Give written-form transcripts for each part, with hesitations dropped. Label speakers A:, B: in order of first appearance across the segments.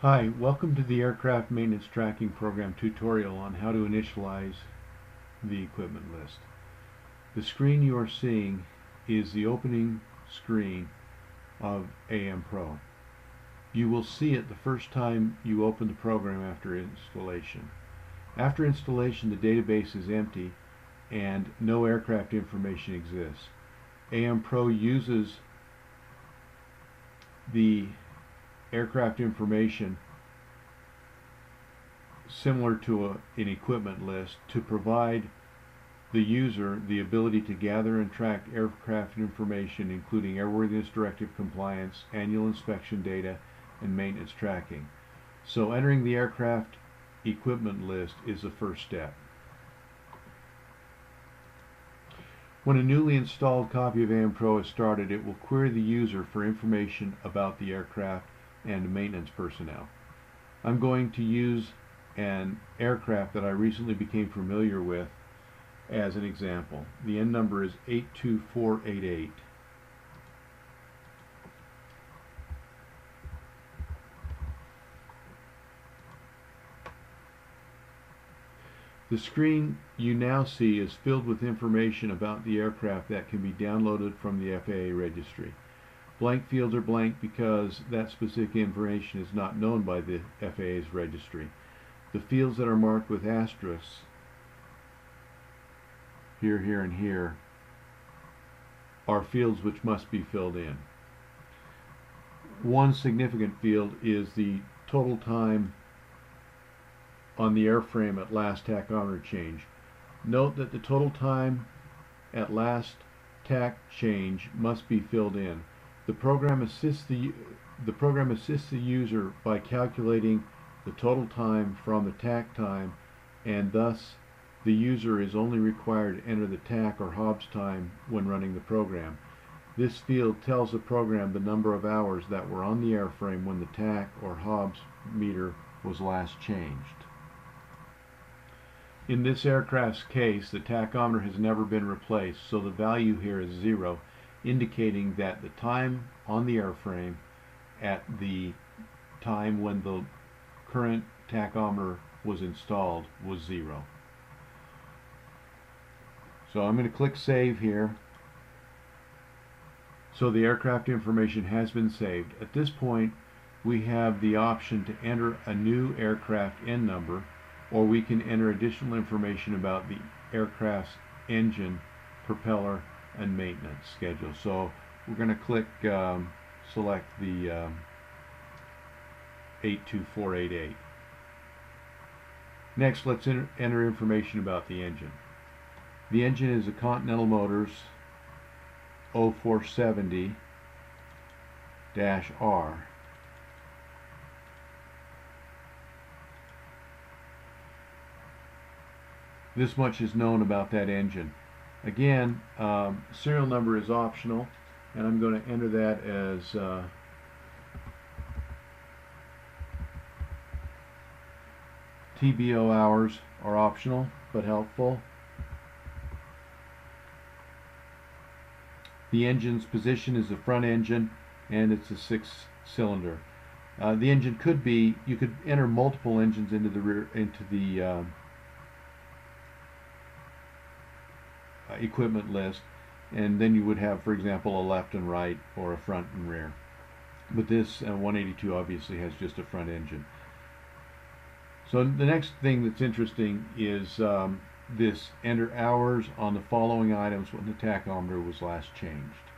A: Hi, welcome to the Aircraft Maintenance Tracking Program tutorial on how to initialize the equipment list. The screen you are seeing is the opening screen of AMPRO. You will see it the first time you open the program after installation. After installation, the database is empty and no aircraft information exists. AMPRO uses the aircraft information similar to an equipment list to provide the user the ability to gather and track aircraft information, including airworthiness directive compliance, annual inspection data, and maintenance tracking. So entering the aircraft equipment list is the first step. When a newly installed copy of AMPRO is started, it will query the user for information about the aircraft and maintenance personnel. I'm going to use an aircraft that I recently became familiar with as an example. The N number is 82488. The screen you now see is filled with information about the aircraft that can be downloaded from the FAA registry. Blank fields are blank because that specific information is not known by the FAA's registry. The fields that are marked with asterisks, here, here, and here, are fields which must be filled in. One significant field is the total time on the airframe at last tachometer change. Note that the total time at last tach change must be filled in. The program assists the user by calculating the total time from the tach time, and thus the user is only required to enter the tach or Hobbs time when running the program. This field tells the program the number of hours that were on the airframe when the tach or Hobbs meter was last changed. In this aircraft's case, the tachometer has never been replaced, so the value here is 0, indicating that the time on the airframe at the time when the current tachometer was installed was 0. So I'm going to click Save here. So the aircraft information has been saved. At this point, we have the option to enter a new aircraft N number, or we can enter additional information about the aircraft's engine, propeller, and maintenance schedule. So we're going to click select the 82488. Next, let's enter information about the engine. The engine is a Continental Motors 0470-R. This much is known about that engine. Again, serial number is optional, and I'm going to enter that as TBO hours are optional but helpful. The engine's position is the front engine, and it's a 6-cylinder. The engine could be, you could enter multiple engines into the equipment list, and then you would have, for example, a left and right or a front and rear. But this 182 obviously has just a front engine. So the next thing that's interesting is this enter hours on the following items when the tachometer was last changed.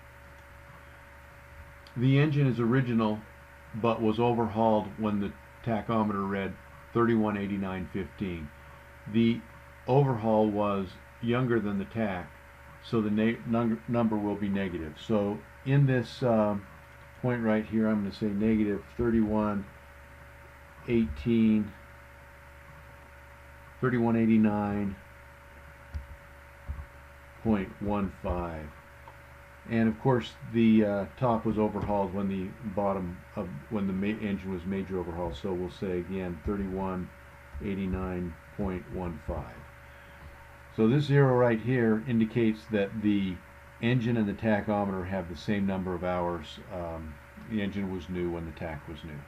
A: The engine is original but was overhauled when the tachometer read 3189.15. The overhaul was younger than the tach, so the number will be negative. So in this point right here, I'm going to say negative 3189.15. And of course the top was overhauled when the when the engine was major overhaul, so we'll say again 3189.15. So this 0 right here indicates that the engine and the tachometer have the same number of hours. The engine was new when the tach was new.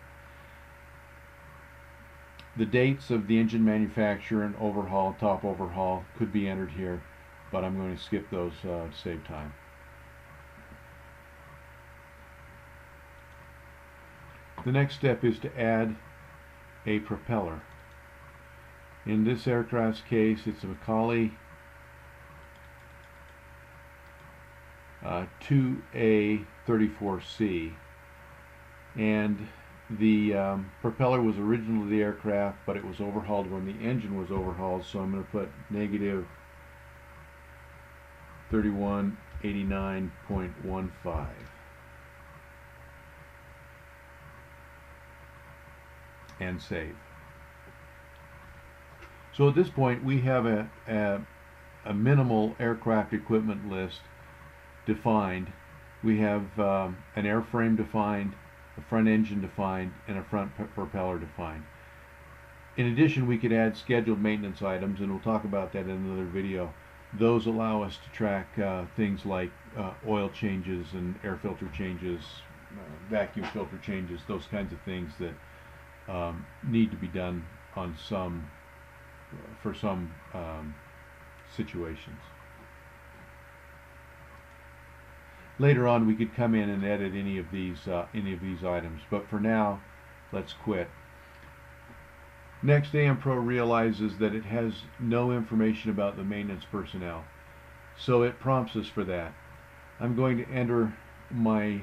A: The dates of the engine manufacturer and overhaul, top overhaul, could be entered here, but I'm going to skip those to save time. The next step is to add a propeller. In this aircraft's case, it's a Macaulay 2A34C, and the propeller was original to the aircraft, but it was overhauled when the engine was overhauled, so I'm going to put negative 3189.15. And save. So at this point we have a minimal aircraft equipment list defined. We have an airframe defined, a front engine defined, and a front propeller defined. In addition, we could add scheduled maintenance items, and we'll talk about that in another video. Those allow us to track things like oil changes and air filter changes, vacuum filter changes, those kinds of things that need to be done on for some situations. Later on, we could come in and edit any of these items, but for now, let's quit. Next, AMPRO realizes that it has no information about the maintenance personnel, so it prompts us for that. I'm going to enter my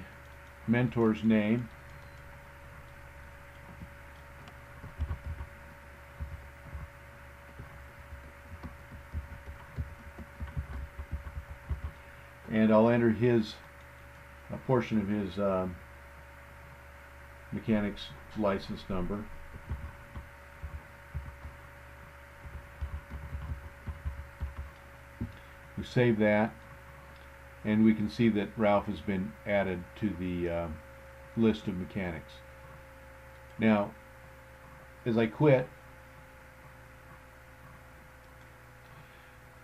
A: mentor's name, and I'll enter a portion of his mechanic's license number. We save that, and we can see that Ralph has been added to the list of mechanics. Now, as I quit,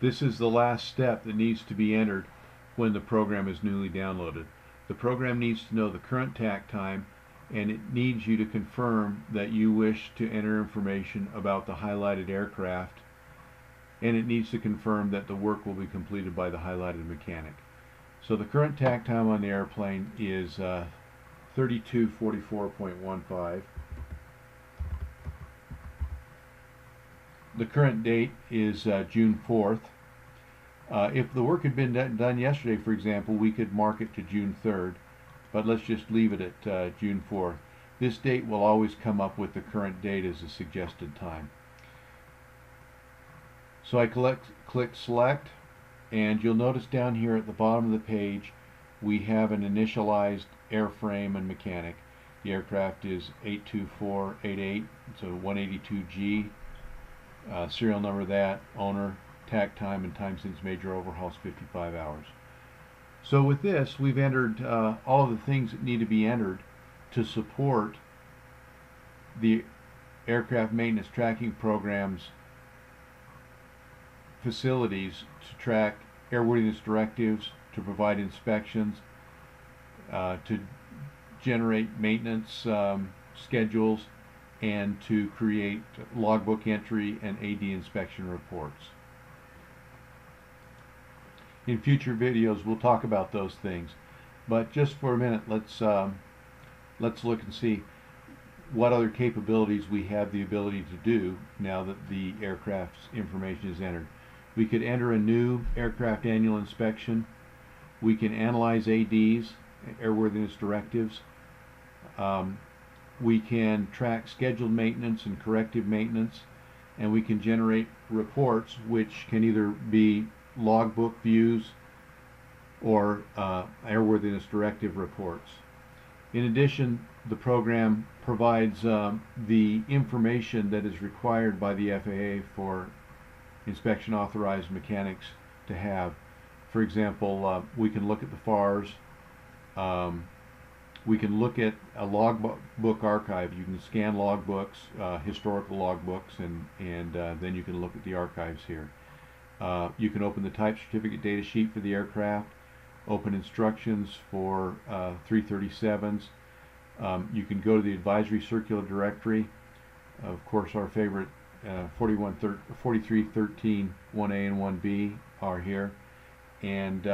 A: this is the last step that needs to be entered when the program is newly downloaded. The program needs to know the current takt time, and it needs you to confirm that you wish to enter information about the highlighted aircraft, and it needs to confirm that the work will be completed by the highlighted mechanic. So the current takt time on the airplane is 32:44.15. The current date is June 4th. If the work had been done yesterday, for example, we could mark it to June 3rd, but let's just leave it at June 4th. This date will always come up with the current date as a suggested time. So I click select, and you'll notice down here at the bottom of the page we have an initialized airframe and mechanic. The aircraft is 82488, it's a 182G. Serial number of that, owner, takt time, and time since major overhauls 55 hours. So with this, we've entered all of the things that need to be entered to support the aircraft maintenance tracking program's facilities to track airworthiness directives, to provide inspections, to generate maintenance schedules, and to create logbook entry and AD inspection reports. In future videos we'll talk about those things, but just for a minute let's look and see what other capabilities we have the ability to do now that the aircraft's information is entered. We could enter a new aircraft annual inspection. We can analyze ADs, airworthiness directives. We can track scheduled maintenance and corrective maintenance, and we can generate reports which can either be logbook views or airworthiness directive reports. In addition, the program provides the information that is required by the FAA for inspection authorized mechanics to have. For example, we can look at the FARs, we can look at a logbook archive. You can scan logbooks, historical logbooks, and then you can look at the archives here. You can open the type certificate data sheet for the aircraft, open instructions for 337s. You can go to the advisory circular directory. Of course, our favorite 4313 1A and 1B are here, and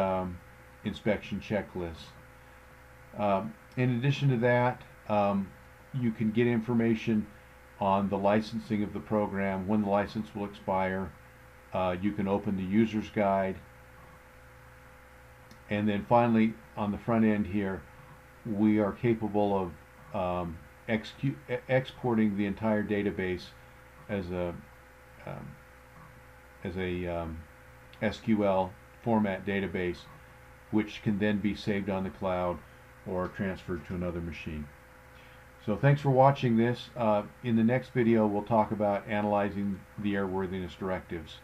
A: inspection checklists. In addition to that, you can get information on the licensing of the program, when the license will expire. You can open the user's guide. And then finally, on the front end here, we are capable of exporting the entire database as a SQL format database, which can then be saved on the cloud or transferred to another machine. So thanks for watching this. In the next video, we'll talk about analyzing the airworthiness directives.